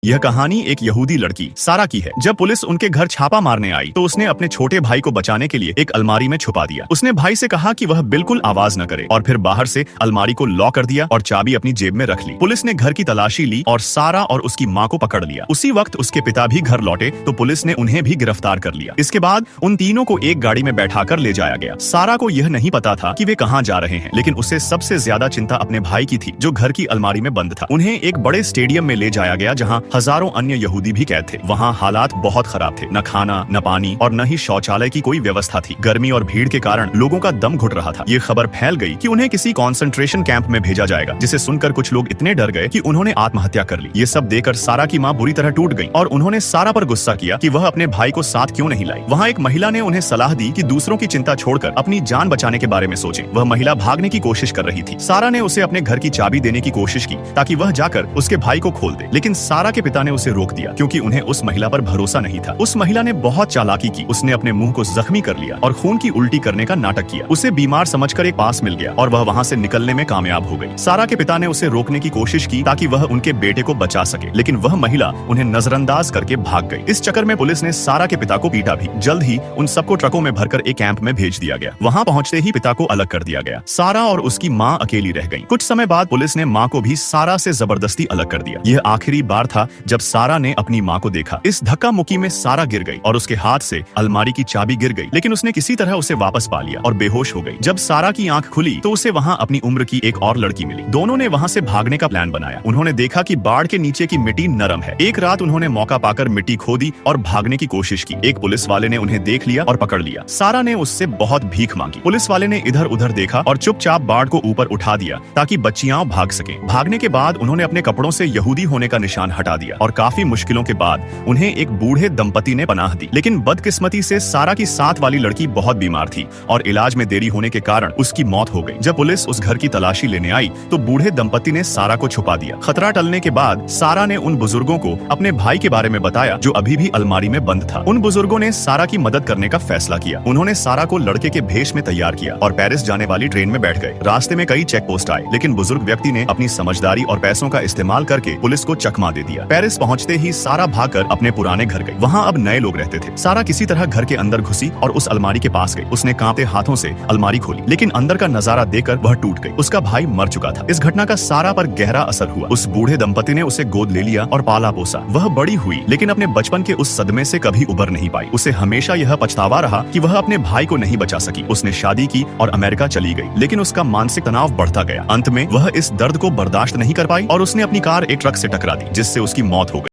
यह कहानी एक यहूदी लड़की सारा की है। जब पुलिस उनके घर छापा मारने आई तो उसने अपने छोटे भाई को बचाने के लिए एक अलमारी में छुपा दिया। उसने भाई से कहा कि वह बिल्कुल आवाज न करे और फिर बाहर से अलमारी को लॉक कर दिया और चाबी अपनी जेब में रख ली। पुलिस ने घर की तलाशी ली और सारा और उसकी माँ को पकड़ लिया। उसी वक्त उसके पिता भी घर लौटे तो पुलिस ने उन्हें भी गिरफ्तार कर लिया। इसके बाद उन तीनों को एक गाड़ी में बैठाकर ले जाया गया। सारा को यह नहीं पता था कि वे कहाँ जा रहे हैं, लेकिन उसे सबसे ज्यादा चिंता अपने भाई की थी जो घर की अलमारी में बंद था। उन्हें एक बड़े स्टेडियम में ले जाया गया जहाँ हजारों अन्य यहूदी भी कैद थे। वहाँ हालात बहुत खराब थे, न खाना न पानी और न ही शौचालय की कोई व्यवस्था थी। गर्मी और भीड़ के कारण लोगों का दम घुट रहा था। ये खबर फैल गई कि उन्हें किसी कॉन्सेंट्रेशन कैंप में भेजा जाएगा, जिसे सुनकर कुछ लोग इतने डर गए कि उन्होंने आत्महत्या कर ली। ये सब देखकर सारा की माँ बुरी तरह टूट गई और उन्होंने सारा पर गुस्सा किया कि वह अपने भाई को साथ क्यों नहीं लाई। वहाँ एक महिला ने उन्हें सलाह दी कि दूसरों की चिंता छोड़कर अपनी जान बचाने के बारे में सोचें। वह महिला भागने की कोशिश कर रही थी। सारा ने उसे अपने घर की चाबी देने की कोशिश की ताकि वह जाकर उसके भाई को खोल दे, लेकिन सारा के पिता ने उसे रोक दिया क्योंकि उन्हें उस महिला पर भरोसा नहीं था। उस महिला ने बहुत चालाकी की। उसने अपने मुंह को जख्मी कर लिया और खून की उल्टी करने का नाटक किया। उसे बीमार समझकर एक पास मिल गया और वह वहाँ से निकलने में कामयाब हो गई। सारा के पिता ने उसे रोकने की कोशिश की ताकि वह उनके बेटे को बचा सके, लेकिन वह महिला उन्हें नजरअंदाज करके भाग गई। इस चक्कर में पुलिस ने सारा के पिता को पीटा भी। जल्द ही उन सबको ट्रकों में भरकर एक कैंप में भेज दिया गया। वहाँ पहुँचते ही पिता को अलग कर दिया गया। सारा और उसकी माँ अकेली रह गई। कुछ समय बाद पुलिस ने माँ को भी सारा से जबरदस्ती अलग कर दिया। यह आखिरी बार था जब सारा ने अपनी माँ को देखा। इस धक्का मुक्की में सारा गिर गई और उसके हाथ से अलमारी की चाबी गिर गई, लेकिन उसने किसी तरह उसे वापस पा लिया और बेहोश हो गई। जब सारा की आंख खुली तो उसे वहाँ अपनी उम्र की एक और लड़की मिली। दोनों ने वहाँ से भागने का प्लान बनाया। उन्होंने देखा कि बाढ़ के नीचे की मिट्टी नरम है। एक रात उन्होंने मौका पाकर मिट्टी खोदी और भागने की कोशिश की। एक पुलिस वाले ने उन्हें देख लिया और पकड़ लिया। सारा ने उससे बहुत भीख मांगी। पुलिस वाले ने इधर उधर देखा और चुपचाप बाढ़ को ऊपर उठा दिया ताकि बच्चियां भाग सके। भागने के बाद उन्होंने अपने कपड़ों से यहूदी होने का निशान हटा दिया और काफी मुश्किलों के बाद उन्हें एक बूढ़े दंपति ने पनाह दी। लेकिन बदकिस्मती से सारा की साथ वाली लड़की बहुत बीमार थी और इलाज में देरी होने के कारण उसकी मौत हो गई। जब पुलिस उस घर की तलाशी लेने आई तो बूढ़े दंपति ने सारा को छुपा दिया। खतरा टलने के बाद सारा ने उन बुजुर्गों को अपने भाई के बारे में बताया जो अभी भी अलमारी में बंद था। उन बुजुर्गों ने सारा की मदद करने का फैसला किया। उन्होंने सारा को लड़के के भेष में तैयार किया और पेरिस जाने वाली ट्रेन में बैठ गए। रास्ते में कई चेक पोस्ट आए, लेकिन बुजुर्ग व्यक्ति ने अपनी समझदारी और पैसों का इस्तेमाल करके पुलिस को चकमा दे दिया। पेरिस पहुंचते ही सारा भागकर अपने पुराने घर गई। वहाँ अब नए लोग रहते थे। सारा किसी तरह घर के अंदर घुसी और उस अलमारी के पास गई। उसने कांपते हाथों से अलमारी खोली, लेकिन अंदर का नजारा देखकर वह टूट गई। उसका भाई मर चुका था। इस घटना का सारा पर गहरा असर हुआ। उस बूढ़े दंपति ने उसे गोद ले लिया और पाला पोसा। वह बड़ी हुई, लेकिन अपने बचपन के उस सदमे से कभी उबर नहीं पाई। उसे हमेशा यह पछतावा रहा कि वह अपने भाई को नहीं बचा सकी। उसने शादी की और अमेरिका चली गई, लेकिन उसका मानसिक तनाव बढ़ता गया। अंत में वह इस दर्द को बर्दाश्त नहीं कर पाई और उसने अपनी कार एक ट्रक से टकरा दी, जिससे उसकी मौत हो गई।